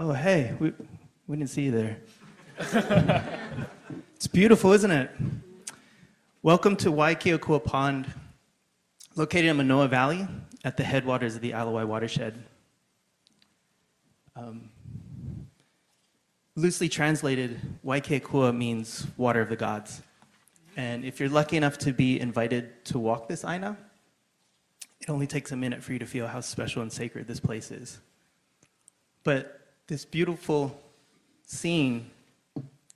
Oh, hey, we didn't see you there. It's beautiful, isn't it? Welcome to Hōkū Pond, located in Manoa Valley at the headwaters of the Alawai watershed. Loosely translated, Hōkū means water of the gods. And if you're lucky enough to be invited to walk this aina, it only takes a minute for you to feel how special and sacred this place is. But this beautiful scene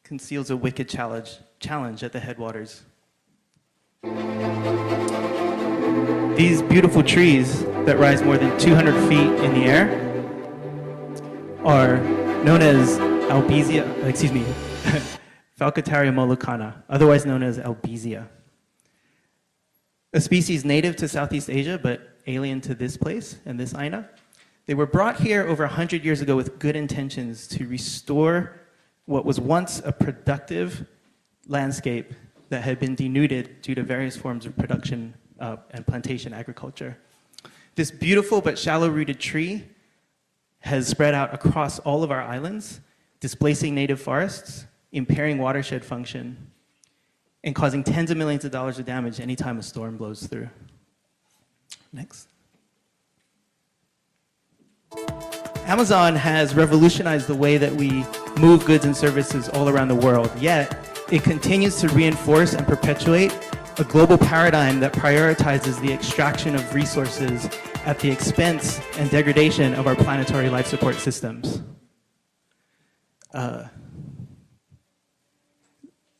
conceals a wicked challenge at the headwaters. These beautiful trees that rise more than 200 feet in the air are known as Falcataria molucana, otherwise known as albizia. A species native to Southeast Asia, but alien to this place and this aina. They were brought here over 100 years ago with good intentions to restore what was once a productive landscape that had been denuded due to various forms of production and plantation agriculture. This beautiful but shallow-rooted tree has spread out across all of our islands, displacing native forests, impairing watershed function, and causing tens of millions of dollars of damage anytime a storm blows through. Next. Amazon has revolutionized the way that we move goods and services all around the world, yet it continues to reinforce and perpetuate a global paradigm that prioritizes the extraction of resources at the expense and degradation of our planetary life support systems.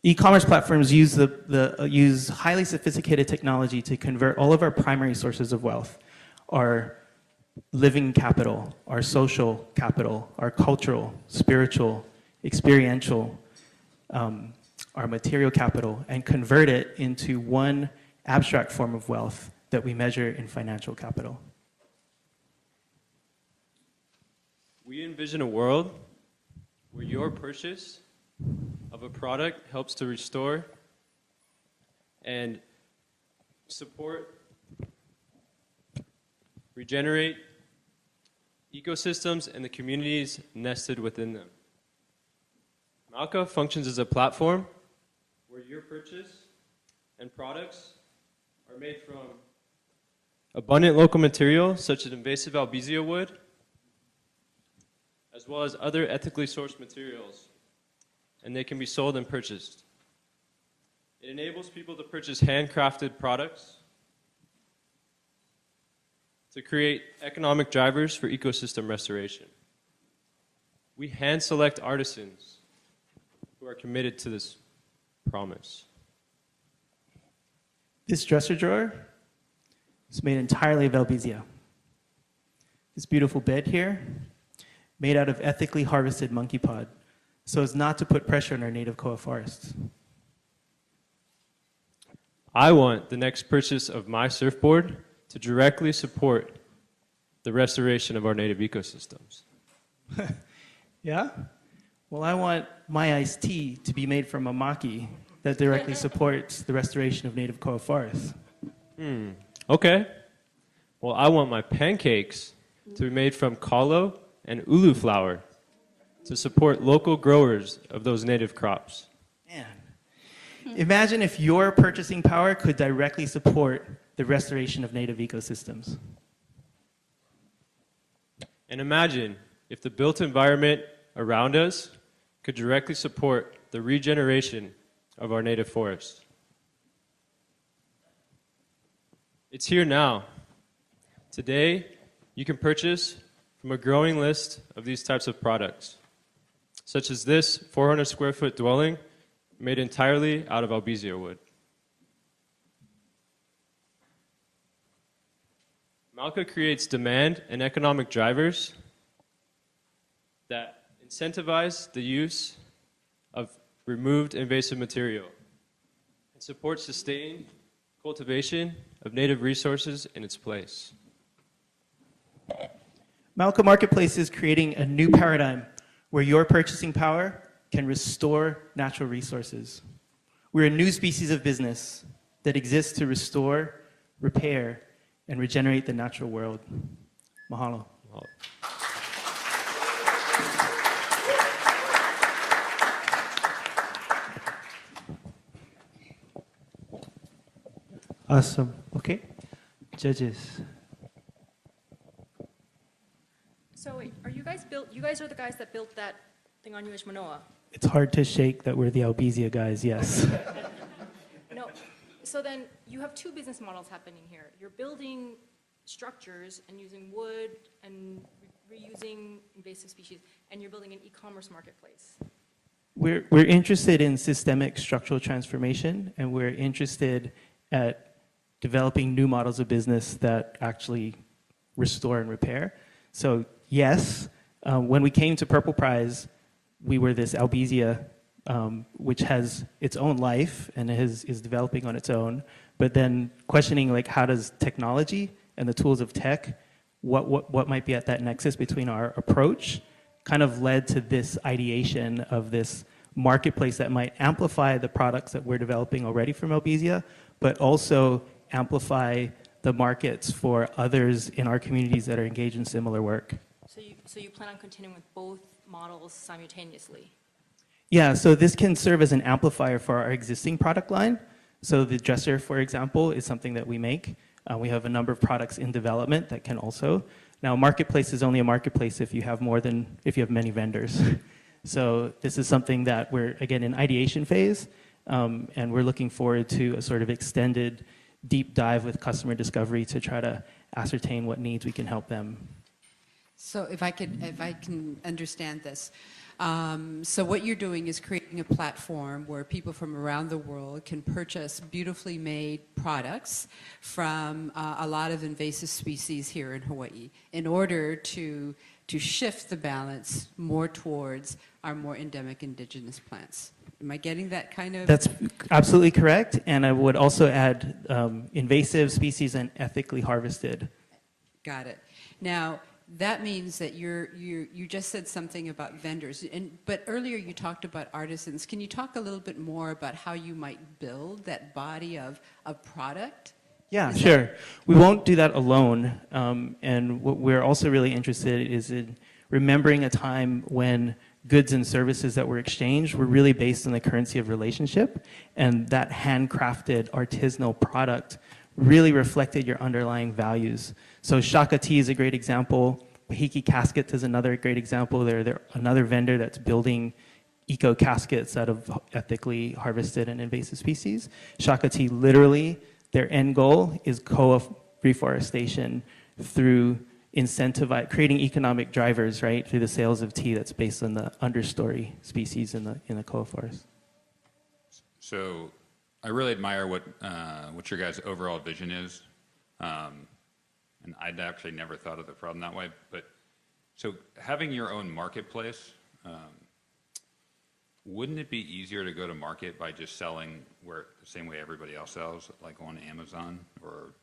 E-commerce platforms use use highly sophisticated technology to convert all of our primary sources of wealth, our living capital, our social capital, our cultural, spiritual, experiential, our material capital, and convert it into one abstract form of wealth that we measure in financial capital. We envision a world where your purchase of a product helps to restore and support, regenerate ecosystems and the communities nested within them. Mauka functions as a platform where your purchase and products are made from abundant local material such as invasive albizia wood, as well as other ethically sourced materials, and they can be sold and purchased. It enables people to purchase handcrafted products to create economic drivers for ecosystem restoration. We hand select artisans who are committed to this promise. This dresser drawer is made entirely of albizia. This beautiful bed here, made out of ethically harvested monkey pod, so as not to put pressure on our native koa forests. I want the next purchase of my surfboard to directly support the restoration of our native ecosystems. Yeah? Well, I want my iced tea to be made from a maki that directly supports the restoration of native koa forests. Okay. Well, I want my pancakes to be made from kalo and ulu flour to support local growers of those native crops. Man, imagine if your purchasing power could directly support the restoration of native ecosystems. And imagine if the built environment around us could directly support the regeneration of our native forests. It's here now. Today, you can purchase from a growing list of these types of products, such as this 400 square foot dwelling made entirely out of albizia wood. Mauka creates demand and economic drivers that incentivize the use of removed invasive material and support sustained cultivation of native resources in its place. Mauka Marketplace is creating a new paradigm where your purchasing power can restore natural resources. We're a new species of business that exists to restore, repair, and regenerate the natural world. Mahalo. Mahalo. Awesome. Okay. Judges. So wait, are you guys built? You guys are the guys that built that thing on US Manoa? It's hard to shake that we're the Albizia guys, yes. No. So then you have two business models happening here. You're building structures and using wood and reusing invasive species, and you're building an e-commerce marketplace. We're interested in systemic structural transformation, and we're interested at developing new models of business that actually restore and repair. So yes, when we came to Purple Prize, we were this Albizia, which has its own life and is developing on its own. But then questioning like how does technology and the tools of tech, what might be at that nexus between our approach, kind of led to this ideation of this marketplace that might amplify the products that we're developing already from Albizia, but also amplify the markets for others in our communities that are engaged in similar work. So you plan on continuing with both models simultaneously? Yeah, so this can serve as an amplifier for our existing product line. So the dresser, for example, is something that we make. We have a number of products in development that can also. Now, marketplace is only a marketplace if you have many vendors. So this is something that we're, again, in ideation phase, and we're looking forward to a sort of extended deep dive with customer discovery to try to ascertain what needs we can help them. So if I can understand this, so what you're doing is creating a platform where people from around the world can purchase beautifully made products from a lot of invasive species here in Hawaii in order to shift the balance more towards our more endemic indigenous plants. Am I getting that kind of? That's absolutely correct, and I would also add invasive species and ethically harvested. Got it. Now, that means that you just said something about vendors, but earlier you talked about artisans. Can you talk a little bit more about how you might build that body of product? Yeah, sure. We won't do that alone, and what we're also really interested is in remembering a time when goods and services that were exchanged were really based on the currency of relationship, and that handcrafted artisanal product really reflected your underlying values. So Shaka Tea is a great example. Pahiki Caskets is another great example. They're another vendor that's building eco caskets out of ethically harvested and invasive species. Shaka Tea, literally, their end goal is koa reforestation through creating economic drivers, right, through the sales of tea that's based on the understory species in the koa forest. So I really admire what your guys' overall vision is. And I'd actually never thought of the problem that way. But so having your own marketplace, wouldn't it be easier to go to market by just selling the same way everybody else sells, like on Amazon or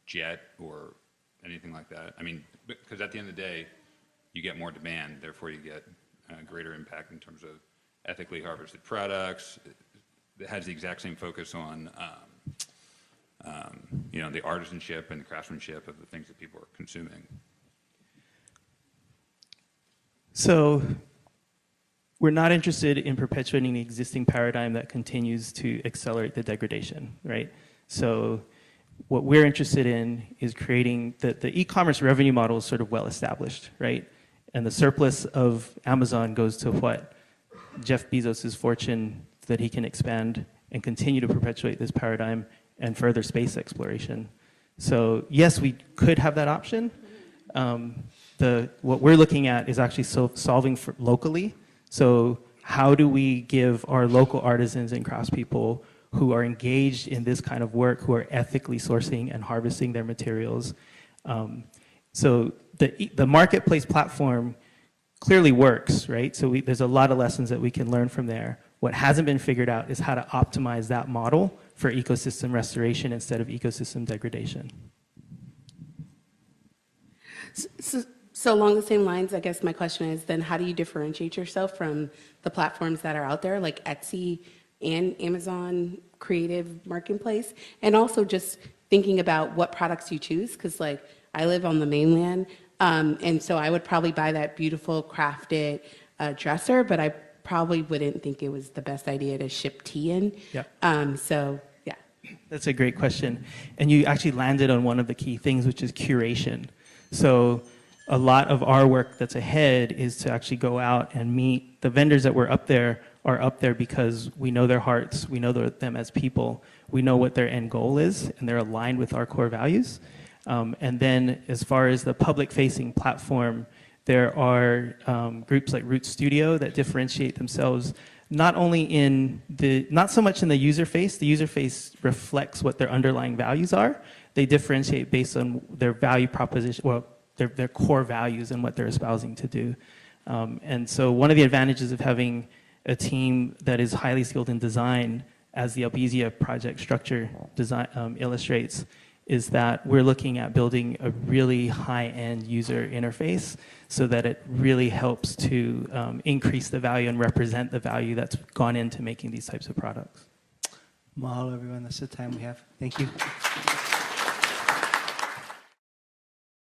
Jet or anything like that? I mean, because at the end of the day, you get more demand, therefore you get greater impact in terms of ethically harvested products. It has the exact same focus on the artisanship and the craftsmanship of the things that people are consuming. So we're not interested in perpetuating the existing paradigm that continues to accelerate the degradation, right? So what we're interested in is creating the e-commerce revenue model is sort of well established, right? And the surplus of Amazon goes to what? Jeff Bezos' fortune that he can expand and continue to perpetuate this paradigm and further space exploration. So yes, we could have that option. What we're looking at is actually solving for locally. So how do we give our local artisans and craftspeople who are engaged in this kind of work, who are ethically sourcing and harvesting their materials? So the marketplace platform clearly works, right? So there's a lot of lessons that we can learn from there. What hasn't been figured out is how to optimize that model for ecosystem restoration instead of ecosystem degradation. So along the same lines, I guess my question is then how do you differentiate yourself from the platforms that are out there like Etsy and Amazon Creative Marketplace? And also just thinking about what products you choose, because like I live on the mainland, and so I would probably buy that beautiful crafted dresser, but I probably wouldn't think it was the best idea to ship tea in. Yeah. So yeah. That's a great question. And you actually landed on one of the key things, which is curation. So a lot of our work that's ahead is to actually go out and meet the vendors that were up there are up there because we know their hearts, we know them as people, we know what their end goal is, and they're aligned with our core values. And then as far as the public-facing platform, there are groups like Root Studio that differentiate themselves not only not so much in the user face reflects what their underlying values are. They differentiate based on their value proposition, well, their core values and what they're espousing to do. And so one of the advantages of having a team that is highly skilled in design, as the Albizia project structure design illustrates, is that we're looking at building a really high-end user interface so that it really helps to increase the value and represent the value that's gone into making these types of products. Mahalo, everyone. That's the time we have. Thank you.